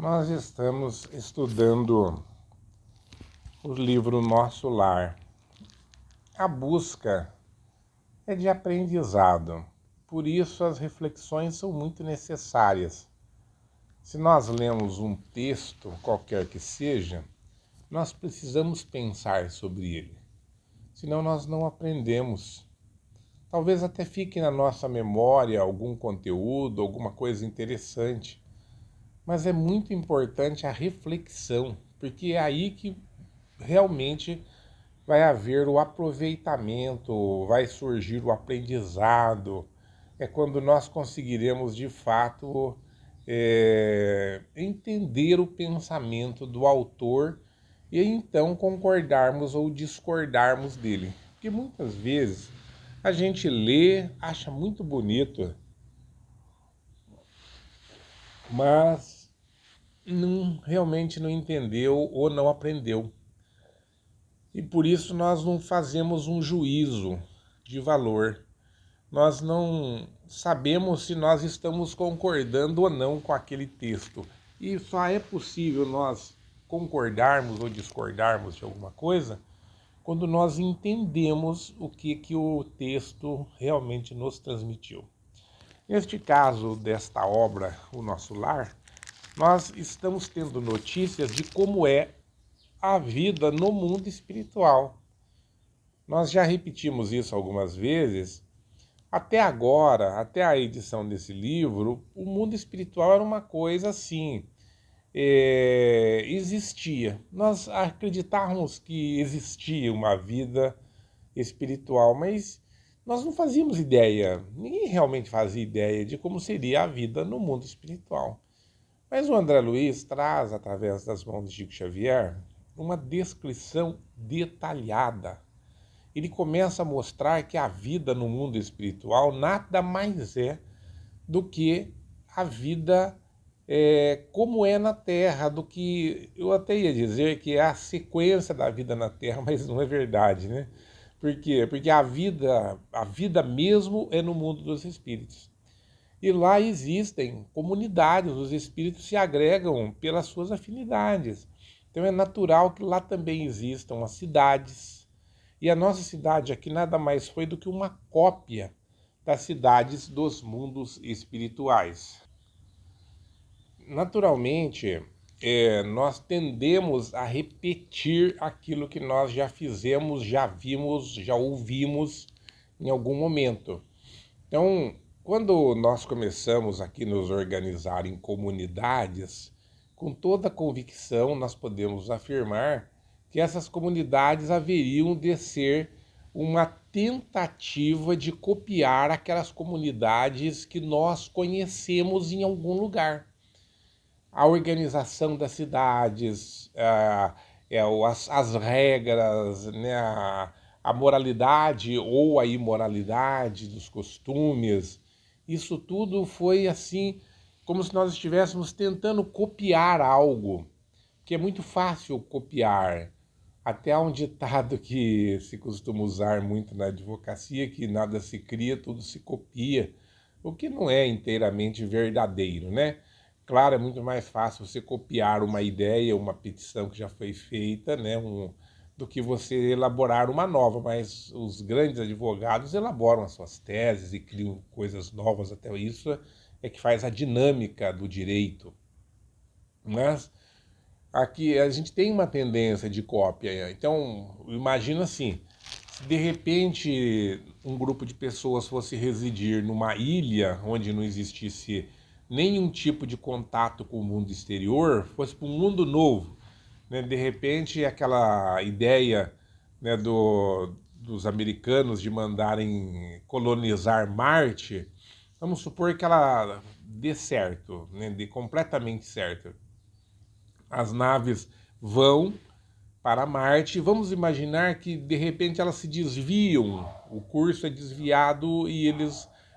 Nós estamos estudando o livro Nosso Lar. A busca é de aprendizado, por isso as reflexões são muito necessárias. Se nós lemos um texto, qualquer que seja, nós precisamos pensar sobre ele, senão nós não aprendemos. Talvez até fique na nossa memória algum conteúdo, alguma coisa interessante, mas é muito importante a reflexão, porque é aí que realmente vai haver o aproveitamento, vai surgir o aprendizado. É quando nós conseguiremos de fato entender o pensamento do autor e então concordarmos ou discordarmos dele. Porque muitas vezes a gente lê, acha muito bonito, mas realmente não entendeu ou não aprendeu. E por isso nós não fazemos um juízo de valor. Nós não sabemos se nós estamos concordando ou não com aquele texto. E só é possível nós concordarmos ou discordarmos de alguma coisa quando nós entendemos o que o texto realmente nos transmitiu. Neste caso desta obra, O Nosso Lar, nós estamos tendo notícias de como é a vida no mundo espiritual. Nós já repetimos isso algumas vezes. Até agora, até a edição desse livro, o mundo espiritual era uma coisa assim, existia. Nós acreditávamos que existia uma vida espiritual, mas nós não fazíamos ideia, ninguém realmente fazia ideia de como seria a vida no mundo espiritual. Mas o André Luiz traz, através das mãos de Chico Xavier, uma descrição detalhada. Ele começa a mostrar que a vida no mundo espiritual nada mais é do que a vida como é na Terra, do que eu até ia dizer que é a sequência da vida na Terra, mas não é verdade, né? Por quê? Porque a vida mesmo é no mundo dos espíritos. E lá existem comunidades, os espíritos se agregam pelas suas afinidades. Então é natural que lá também existam as cidades. E a nossa cidade aqui nada mais foi do que uma cópia das cidades dos mundos espirituais. Naturalmente, nós tendemos a repetir aquilo que nós já fizemos, já vimos, já ouvimos em algum momento. Então, quando nós começamos aqui nos organizar em comunidades, com toda a convicção nós podemos afirmar que essas comunidades haveriam de ser uma tentativa de copiar aquelas comunidades que nós conhecemos em algum lugar. A organização das cidades, as regras, né, a moralidade ou a imoralidade dos costumes, isso tudo foi assim, como se nós estivéssemos tentando copiar algo, que é muito fácil copiar. Até há um ditado que se costuma usar muito na advocacia, que nada se cria, tudo se copia, o que não é inteiramente verdadeiro, né? Claro, é muito mais fácil você copiar uma ideia, uma petição que já foi feita, né, do que você elaborar uma nova, mas os grandes advogados elaboram as suas teses e criam coisas novas, até isso é que faz a dinâmica do direito. Mas aqui a gente tem uma tendência de cópia, então imagina assim, se de repente um grupo de pessoas fosse residir numa ilha onde não existisse nenhum tipo de contato com o mundo exterior, fosse para um mundo novo, né? De repente aquela ideia, né, dos americanos de mandarem colonizar Marte, vamos supor que ela dê certo, né, dê completamente certo. As naves vão para Marte, vamos imaginar que de repente elas se desviam, o curso é desviado e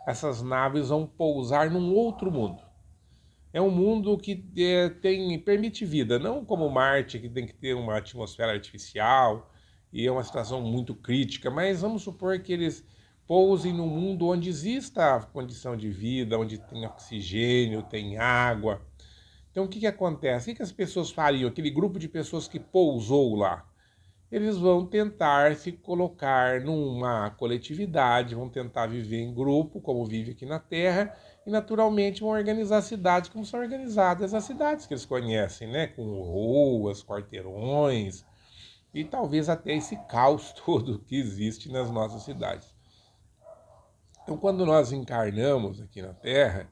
essas naves vão pousar num outro mundo. É um mundo que permite vida, não como Marte, que tem que ter uma atmosfera artificial e é uma situação muito crítica, mas vamos supor que eles pousem num mundo onde exista a condição de vida, onde tem oxigênio, tem água. Então, o que acontece? O que as pessoas fariam? Aquele grupo de pessoas que pousou lá, eles vão tentar se colocar numa coletividade, vão tentar viver em grupo, como vive aqui na Terra, e naturalmente vão organizar cidades como são organizadas as cidades que eles conhecem, né? Com ruas, quarteirões e talvez até esse caos todo que existe nas nossas cidades. Então, quando nós encarnamos aqui na Terra,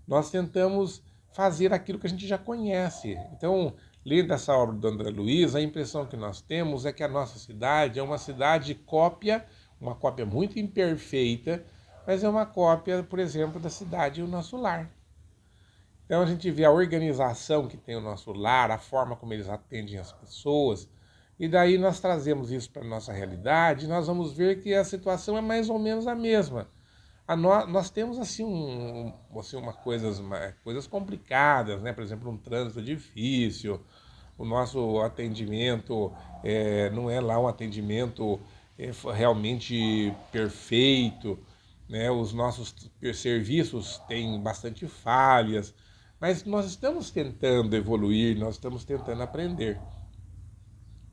nós tentamos fazer aquilo que a gente já conhece. Então, lendo essa obra do André Luiz, a impressão que nós temos é que a nossa cidade é uma cidade cópia, uma cópia muito imperfeita, mas é uma cópia, por exemplo, da cidade e o nosso lar. Então a gente vê a organização que tem o nosso lar, a forma como eles atendem as pessoas, e daí nós trazemos isso para a nossa realidade, e nós vamos ver que a situação é mais ou menos a mesma. Nós temos assim, coisas complicadas, né? Por exemplo, um trânsito difícil, o nosso atendimento não é lá um atendimento realmente perfeito, né? Os nossos serviços têm bastante falhas, mas nós estamos tentando evoluir, nós estamos tentando aprender.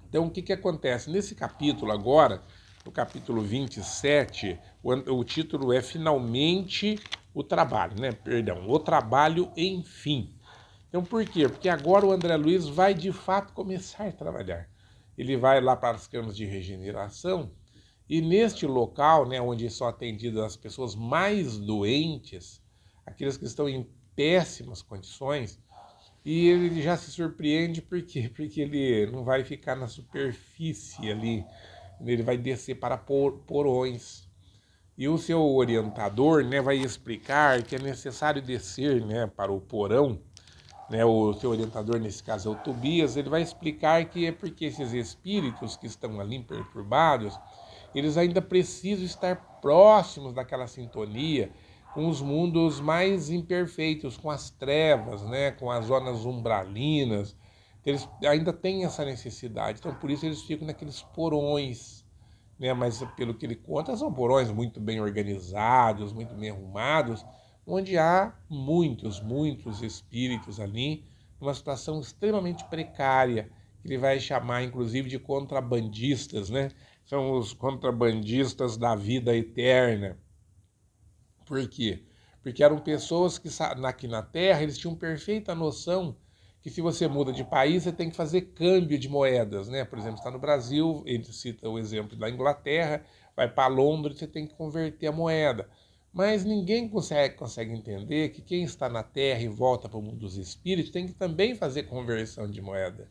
Então, o que acontece? Nesse capítulo agora, no capítulo 27, o título é Finalmente o Trabalho, né? Perdão, o Trabalho Enfim. Então, por quê? Porque agora o André Luiz vai, de fato, começar a trabalhar. Ele vai lá para as camas de regeneração e neste local, né, onde são atendidas as pessoas mais doentes, aqueles que estão em péssimas condições, e ele já se surpreende por quê? Porque ele não vai ficar na superfície ali, ele vai descer para porões. E o seu orientador, né, vai explicar que é necessário descer, né, para o porão, né, o seu orientador nesse caso é o Tobias, ele vai explicar que é porque esses espíritos que estão ali perturbados, eles ainda precisam estar próximos daquela sintonia com os mundos mais imperfeitos, com as trevas, né, com as zonas umbralinas. Eles ainda têm essa necessidade, então por isso eles ficam naqueles porões, né? Mas pelo que ele conta, são porões muito bem organizados, muito bem arrumados, onde há muitos espíritos ali, numa situação extremamente precária, que ele vai chamar inclusive de contrabandistas, né? São os contrabandistas da vida eterna. Por quê? Porque eram pessoas que aqui na Terra eles tinham perfeita noção que se você muda de país, você tem que fazer câmbio de moedas, né? Por exemplo, está no Brasil, ele cita o exemplo da Inglaterra, vai para Londres, você tem que converter a moeda. Mas ninguém consegue entender que quem está na Terra e volta para o mundo dos espíritos tem que também fazer conversão de moeda.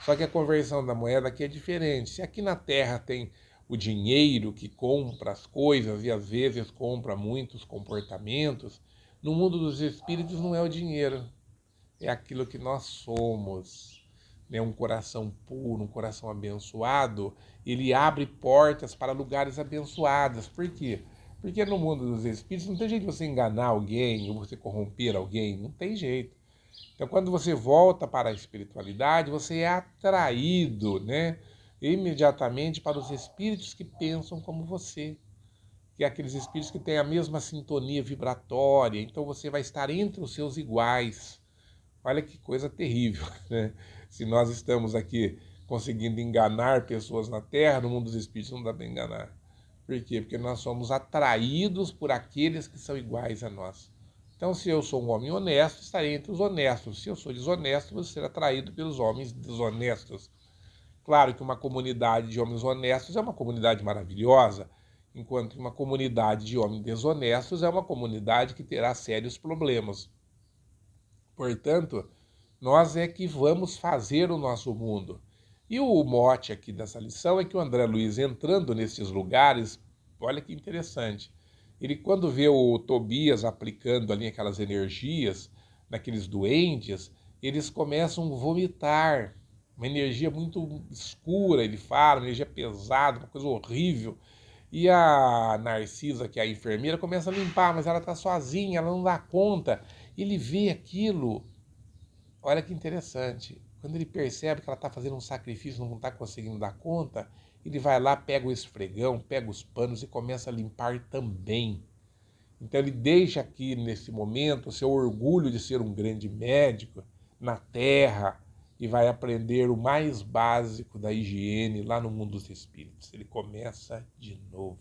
Só que a conversão da moeda aqui é diferente. Se aqui na Terra tem o dinheiro que compra as coisas e às vezes compra muitos comportamentos, no mundo dos espíritos não é o dinheiro, é aquilo que nós somos. Né? Um coração puro, um coração abençoado, ele abre portas para lugares abençoados. Por quê? Porque no mundo dos espíritos não tem jeito de você enganar alguém ou você corromper alguém, não tem jeito. Então, quando você volta para a espiritualidade, você é atraído, né, imediatamente para os espíritos que pensam como você, que é aqueles espíritos que têm a mesma sintonia vibratória. Então, você vai estar entre os seus iguais. Olha que coisa terrível, né? Se nós estamos aqui conseguindo enganar pessoas na Terra, no mundo dos espíritos não dá para enganar. Por quê? Porque nós somos atraídos por aqueles que são iguais a nós. Então, se eu sou um homem honesto, estarei entre os honestos. Se eu sou desonesto, vou ser atraído pelos homens desonestos. Claro que uma comunidade de homens honestos é uma comunidade maravilhosa, enquanto que uma comunidade de homens desonestos é uma comunidade que terá sérios problemas. Portanto, nós é que vamos fazer o nosso mundo. E o mote aqui dessa lição é que o André Luiz, entrando nesses lugares, olha que interessante, ele quando vê o Tobias aplicando ali aquelas energias naqueles doentes, eles começam a vomitar, uma energia muito escura, ele fala, uma energia pesada, uma coisa horrível. E a Narcisa, que é a enfermeira, começa a limpar, mas ela está sozinha, ela não dá conta. Ele vê aquilo. Olha que interessante. Quando ele percebe que ela está fazendo um sacrifício, não está conseguindo dar conta, ele vai lá, pega o esfregão, pega os panos e começa a limpar também. Então ele deixa aqui, nesse momento, o seu orgulho de ser um grande médico, na terra e vai aprender o mais básico da higiene lá no mundo dos espíritos. Ele começa de novo.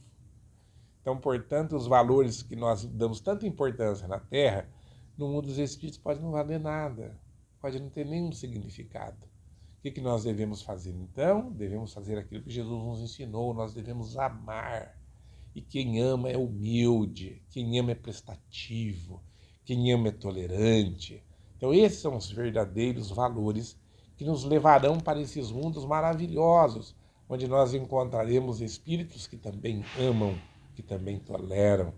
Então, portanto, os valores que nós damos tanta importância na terra, no mundo dos espíritos pode não valer nada, pode não ter nenhum significado. O que nós devemos fazer então? Devemos fazer aquilo que Jesus nos ensinou, nós devemos amar. E quem ama é humilde, quem ama é prestativo, quem ama é tolerante. Então esses são os verdadeiros valores que nos levarão para esses mundos maravilhosos, onde nós encontraremos espíritos que também amam, que também toleram.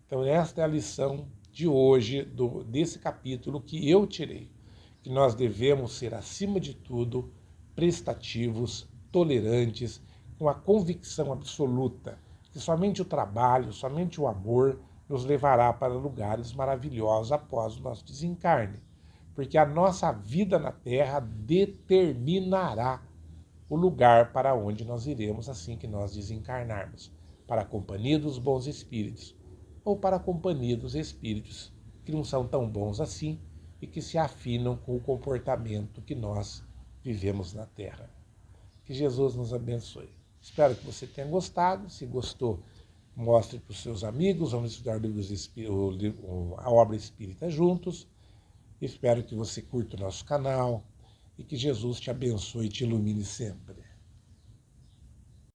Então esta é a lição de hoje, desse capítulo que eu tirei, que nós devemos ser, acima de tudo, prestativos, tolerantes, com a convicção absoluta que somente o trabalho, somente o amor nos levará para lugares maravilhosos após o nosso desencarne. Porque a nossa vida na Terra determinará o lugar para onde nós iremos assim que nós desencarnarmos. Para a companhia dos bons espíritos ou para a companhia dos espíritos que não são tão bons assim e que se afinam com o comportamento que nós vivemos na Terra. Que Jesus nos abençoe. Espero que você tenha gostado. Se gostou, mostre para os seus amigos. Vamos estudar a obra espírita juntos. Espero que você curta o nosso canal e que Jesus te abençoe e te ilumine sempre.